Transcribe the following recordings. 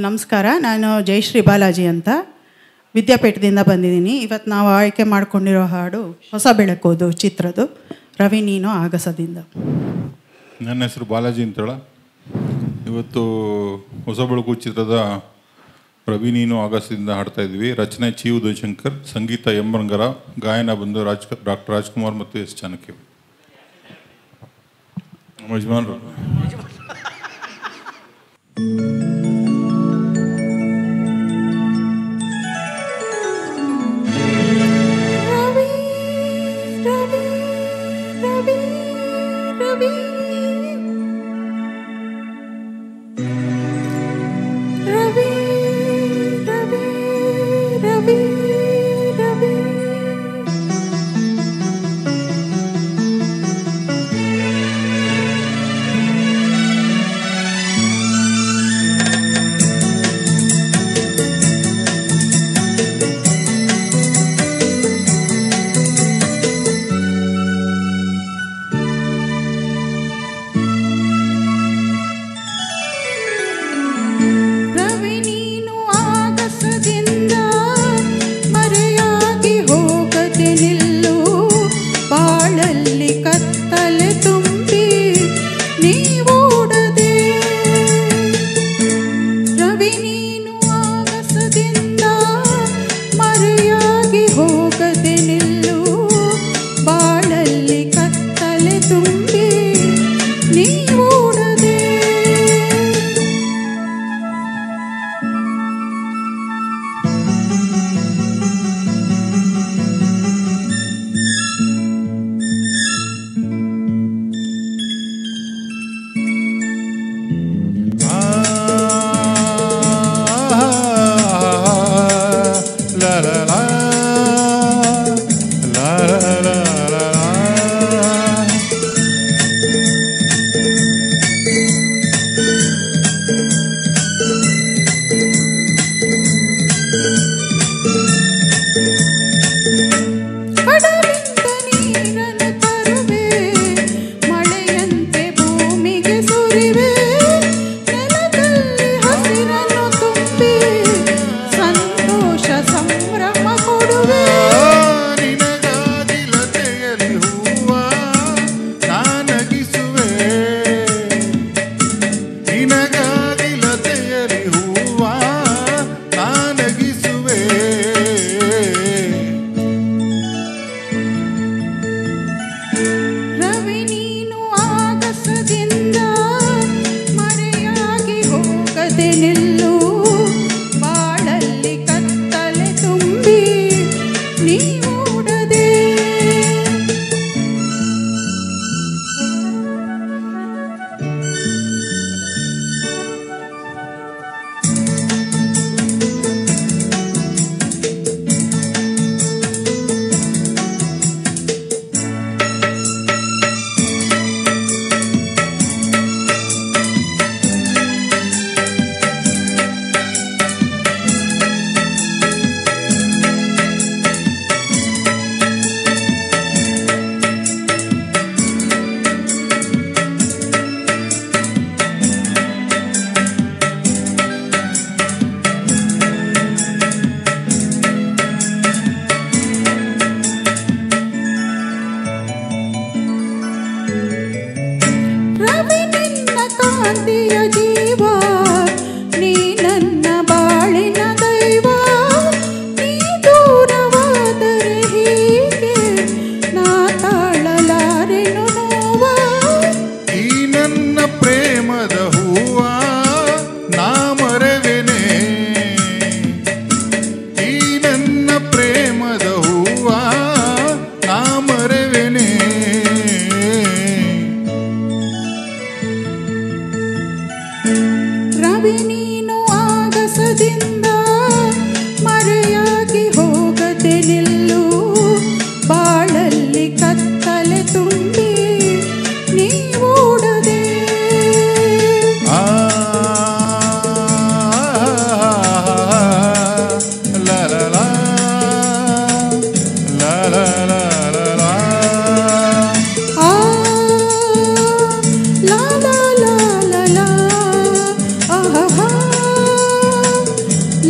ನಮಸ್ಕಾರ, ನಾನು ಜಯಶ್ರೀ ಬಾಲಾಜಿ ಅಂತ ವಿದ್ಯಾಪೀಠದಿಂದ ಬಂದಿದ್ದೀನಿ. ಇವತ್ತು ನಾವು ಆಯ್ಕೆ ಮಾಡಿಕೊಂಡಿರೋ ಹಾಡು ಹೊಸ ಬೆಳಕೋದು ಚಿತ್ರದ್ದು, ರವಿ ನೀನು ಆಗಸದಿಂದ. ನನ್ನ ಹೆಸರು ಬಾಲಾಜಿ ಅಂತೇಳ. ಇವತ್ತು ಹೊಸ ಬೆಳಕು ಚಿತ್ರದ ರವಿ ನೀನು ಆಗಸದಿಂದ ಹಾಡ್ತಾಯಿದ್ವಿ. ರಚನೆ ಚಿ ಉದಯಶಂಕರ್, ಸಂಗೀತ ಎಂ ರಂಗರ, ಗಾಯನ ಬಂದು ಡಾಕ್ಟರ್ ರಾಜ್ಕುಮಾರ್ ಮತ್ತು ಎಸ್ ಚಾಣಕ್ಯ. ಯಜಮಾನರು ರವಿ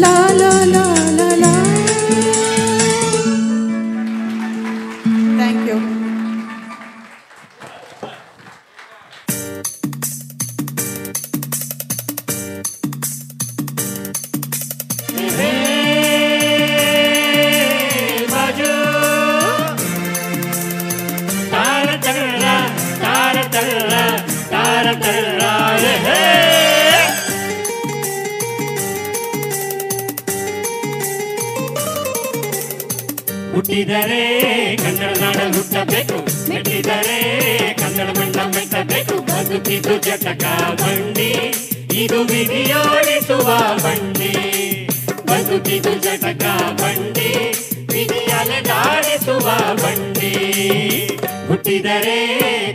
ಲಾ ಲಾ ಲಾ ಲಾ ಲಾ. Thank you. ಹುಟ್ಟಿದರೆ ಕನ್ನಡ ನಾಡಲ್ಲಿ ಹುಟ್ಟಬೇಕು, ಮೆಟ್ಟಿದರೆ ಕನ್ನಡ ಮಣ್ಣ ಮೆಟ್ಟಬೇಕು. ಬದುಕಿದು ಜಟಕ ಬಂಡಿ, ಇದು ವಿಧಿಯೋಡಿಸುವ ಬಂಡಿ. ಬದುಕಿದು ಜಟಕ ಬಂಡಿ, ವಿಧಿಯಲೆ ದಾಡಿಸುವ ಬಂಡಿ. ಹುಟ್ಟಿದರೆ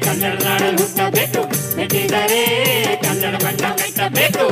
ಕನ್ನಡ ನಾಡಲ್ಲಿ ಹುಟ್ಟಬೇಕು, ಮೆಟ್ಟಿದರೆ ಕನ್ನಡ ಮಣ್ಣ ಮೆಟ್ಟಬೇಕು.